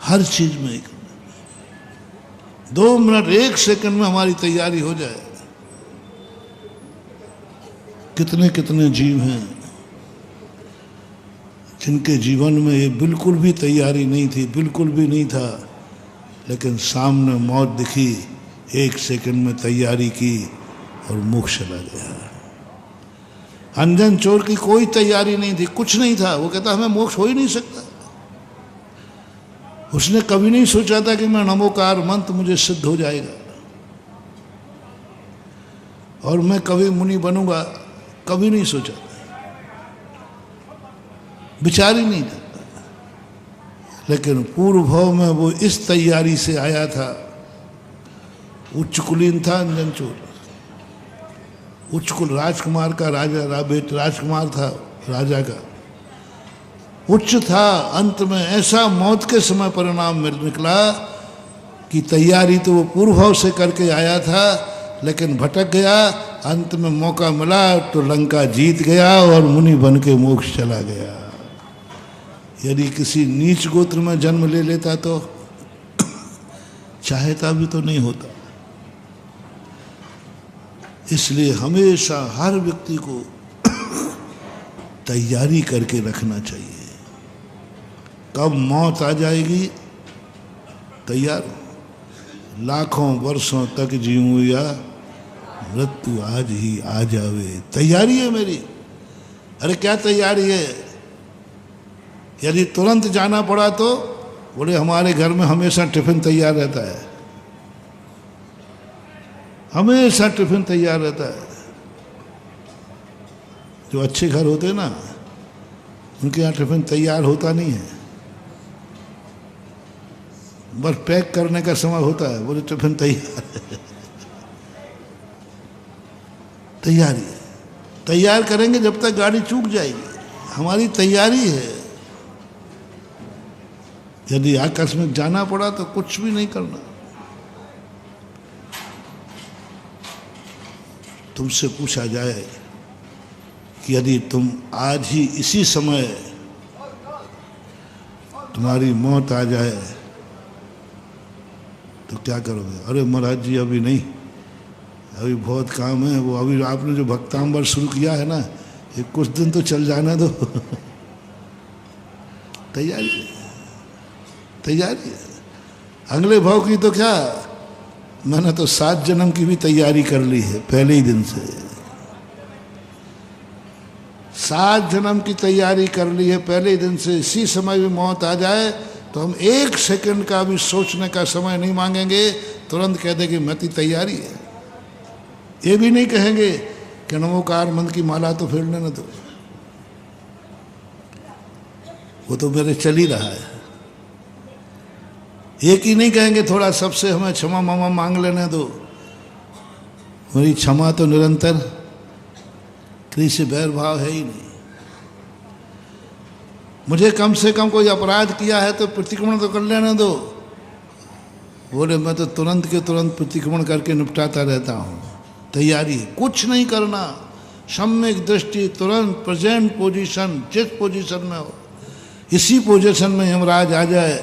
हर चीज में 2 minute 1 second में हमारी तैयारी हो जाए। कितने कितने जीव हैं जिनके जीवन में ये बिल्कुल भी तैयारी नहीं थी, बिल्कुल भी नहीं था, लेकिन सामने मौत दिखी, 1 सेकंड में तैयारी की और मोक्ष चला गया। अंजन चोर की कोई तैयारी नहीं थी, कुछ नहीं था, वो कहता हमें मोक्ष हो ही नहीं सकता। उसने कभी नहीं सोचा था कि मैं नमोकार मंत्र मुझे सिद्ध हो जाएगा और मैं कभी मुनि बनूंगा, कभी नहीं सोचा था, विचार ही नहीं था। लेकिन पूर्व भाव में वो इस तैयारी से आया था। उच्च कुलीन था अंजन चोर, उच्च कुल राजकुमार का राजा बेट राजकुमार था, राजा का उच्च था। अंत में ऐसा मौत के समय परिणाम निकला कि तैयारी तो वो पूर्व भाव से करके आया था, लेकिन भटक गया। अंत में मौका मिला तो लंका जीत गया और मुनि बन के मोक्ष चला गया। यदि किसी नीच गोत्र में जन्म ले लेता तो चाहता भी तो नहीं होता। इसलिए हमेशा हर व्यक्ति को तैयारी करके रखना चाहिए। कब मौत आ जाएगी, तैयार हो। लाखों वर्षों तक जीऊं या मृत्यु आज ही आ जावे, तैयारी है मेरी। अरे क्या तैयारी है? यदि तुरंत जाना पड़ा तो बोले हमारे घर में हमेशा टिफिन तैयार रहता है, हमेशा टिफिन तैयार रहता है। जो अच्छे घर होते हैं ना, उनके यहाँ टिफिन तैयार होता नहीं है, बस पैक करने का समय होता है, बोले टिफिन तैयार है। तैयारी है, तैयार करेंगे जब तक गाड़ी चूक जाएगी। हमारी तैयारी है। यदि आकस्मिक जाना पड़ा तो कुछ भी नहीं करना। तुमसे पूछा जाए कि यदि तुम आज ही इसी समय तुम्हारी मौत आ जाए तो क्या करोगे? अरे महाराज जी अभी नहीं, अभी बहुत काम है। वो अभी आपने जो भक्तांबर शुरू किया है ना, ये कुछ दिन तो चल जाना दो। तैयारी तैयारी अगले भाव की तो क्या, मैंने तो 7 जन्म की भी तैयारी कर ली है पहले ही दिन से। 7 जन्म की तैयारी कर ली है पहले ही दिन से। इसी समय भी मौत आ जाए तो हम 1 सेकंड का भी सोचने का समय नहीं मांगेंगे, तुरंत कह देंगे मेरी तैयारी है। ये भी नहीं कहेंगे कि नमोकार मंत्र की माला तो फेर लेना, तो वो तो मेरे चल ही रहा है। एक ही नहीं कहेंगे थोड़ा सबसे हमें क्षमा मामा मांग लेने दो, मेरी क्षमा तो निरंतर, किसी से बैर भाव है ही नहीं। मुझे कम से कम कोई अपराध किया है तो प्रतिक्रमण तो कर लेने दो, बोले मैं तो तुरंत के तुरंत प्रतिक्रमण करके निपटाता रहता हूँ। तैयारी कुछ नहीं करना, सम्यक दृष्टि, तुरंत प्रेजेंट पोजीशन, जिस पोजीशन में हो इसी पोजीशन में यमराज आ जाए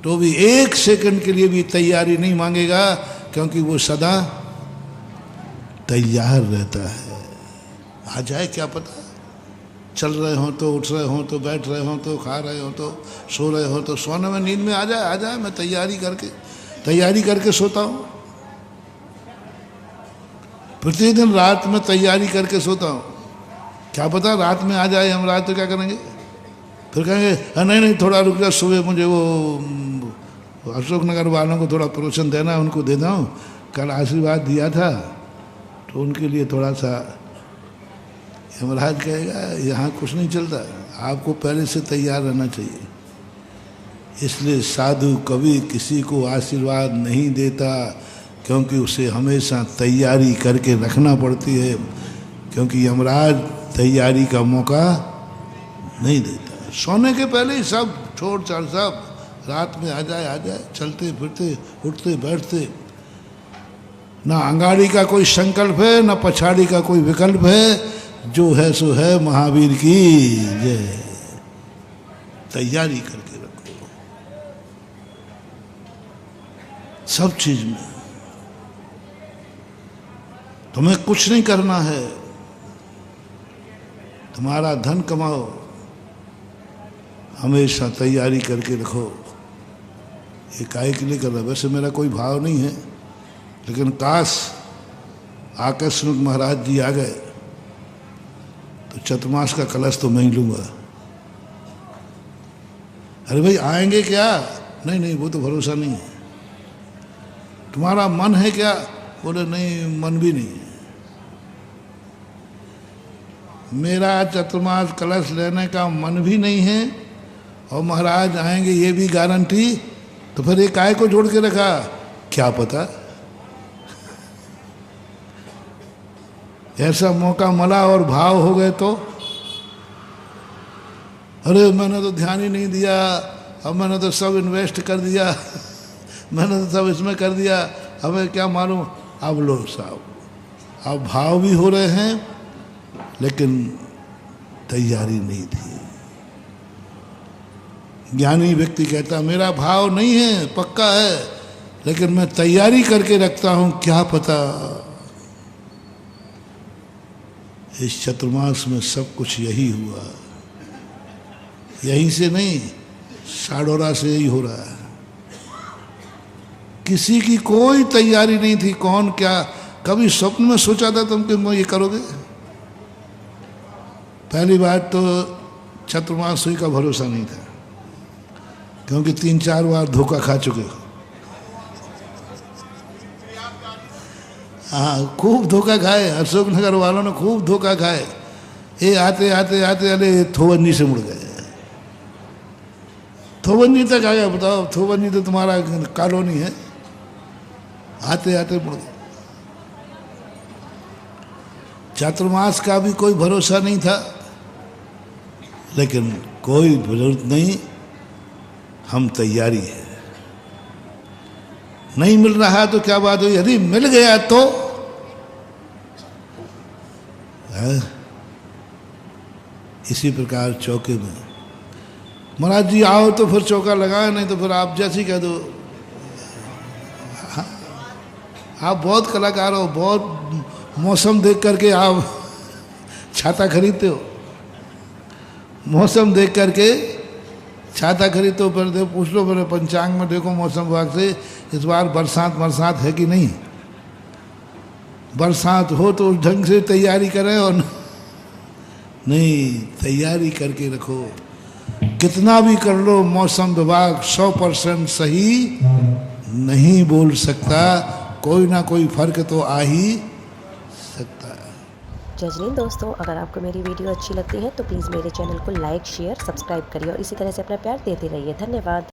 तो भी 1 सेकंड के लिए भी तैयारी नहीं मांगेगा, क्योंकि वो सदा तैयार रहता है। आ जाए क्या पता, चल रहे हो तो, उठ रहे हो तो, बैठ रहे हो तो, खा रहे हो तो, सो रहे हो तो, सोने में नींद में आ जाए। मैं तैयारी करके सोता हूँ। प्रतिदिन रात में तैयारी करके सोता हूँ। क्या पता रात में आ जाए यमराज तो क्या करेंगे? फिर कहेंगे नहीं थोड़ा रुक जा, सुबह मुझे वो अशोकनगर वालों को थोड़ा प्रोत्साहन देना, उनको देता हूँ, कल आशीर्वाद दिया था तो उनके लिए थोड़ा सा। यमराज कहेगा यहाँ कुछ नहीं चलता, आपको पहले से तैयार रहना चाहिए। इसलिए साधु कभी किसी को आशीर्वाद नहीं देता, क्योंकि उसे हमेशा तैयारी करके रखना पड़ती है, क्योंकि यमराज तैयारी का मौका नहीं देता। सोने के पहले ही सब छोड़ छाड़, सब रात में आ जाए, चलते फिरते, उठते बैठते। ना अंगाड़ी का कोई संकल्प है, ना पछाड़ी का कोई विकल्प है। जो है सो है, महावीर की जय। तैयारी करके रखो। सब चीज में। तुम्हें कुछ नहीं करना है, तुम्हारा धन कमाओ, हमेशा तैयारी करके रखो। ये काहे के लिए कर रहा? वैसे मेरा कोई भाव नहीं है, लेकिन काश आकस्मिक महाराज जी आ गए तो चतुर्मास का कलश तो मैं ही लूंगा। अरे भाई आएंगे क्या? नहीं नहीं, वो तो भरोसा नहीं है। तुम्हारा मन है क्या? बोले नहीं, मन भी नहीं है। मेरा चतुर्मास कलश लेने का मन भी नहीं है और महाराज आएंगे ये भी गारंटी, तो फिर ये काय को जोड़ के रखा? क्या पता ऐसा मौका मिला और भाव हो गए तो, अरे मैंने तो ध्यान ही नहीं दिया, अब मैंने तो सब इन्वेस्ट कर दिया मैंने तो सब इसमें कर दिया, हमें क्या मालूम। अब लो साहब, अब भाव भी हो रहे हैं लेकिन तैयारी नहीं थी। ज्ञानी व्यक्ति कहता मेरा भाव नहीं है, पक्का है, लेकिन मैं तैयारी करके रखता हूं, क्या पता। इस चतुर्मास में सब कुछ यही हुआ, यहीं से नहीं, साडोरा से यही हो रहा है। किसी की कोई तैयारी नहीं थी, कौन क्या कभी स्वप्न में सोचा था तुम कि ये करोगे? पहली बात तो चतुर्मास हुई का भरोसा नहीं था, क्योंकि 3-4 बार धोखा खा चुके हो। हाँ, खूब धोखा खाए, अशोकनगर वालों ने खूब धोखा खाए। ये आते आते आते अरे थोबन्नी से मुड़ गए, थोबन्नी तक आ गया। बताओ, थोबन्नी तो तुम्हारा कॉलोनी है, आते आते मुड़ गए। चातुर्मास का भी कोई भरोसा नहीं था, लेकिन कोई जरूरत नहीं, हम तैयारी है। नहीं मिल रहा तो क्या बात हुई, यदि मिल गया तो इसी प्रकार चौके में महाराज जी आओ तो फिर चौका लगाए, नहीं तो फिर आप जैसे कह दो। आप बहुत कलाकार हो, बहुत मौसम देख करके आप छाता खरीदते हो, मौसम देख करके छाता खरीदते हो। फिर देखो, पूछ लो मेरे पंचांग में, देखो मौसम विभाग से इस बार बरसात है कि नहीं। बरसात हो तो उस ढंग से तैयारी करें, और नहीं, तैयारी करके रखो। कितना भी कर लो, मौसम विभाग 100% सही नहीं बोल सकता, कोई ना कोई फर्क तो आ ही सकता है। जजनीन दोस्तों, अगर आपको मेरी वीडियो अच्छी लगती है तो प्लीज़ मेरे चैनल को लाइक, शेयर, सब्सक्राइब करिए और इसी तरह से अपना प्यार देते रहिए। धन्यवाद।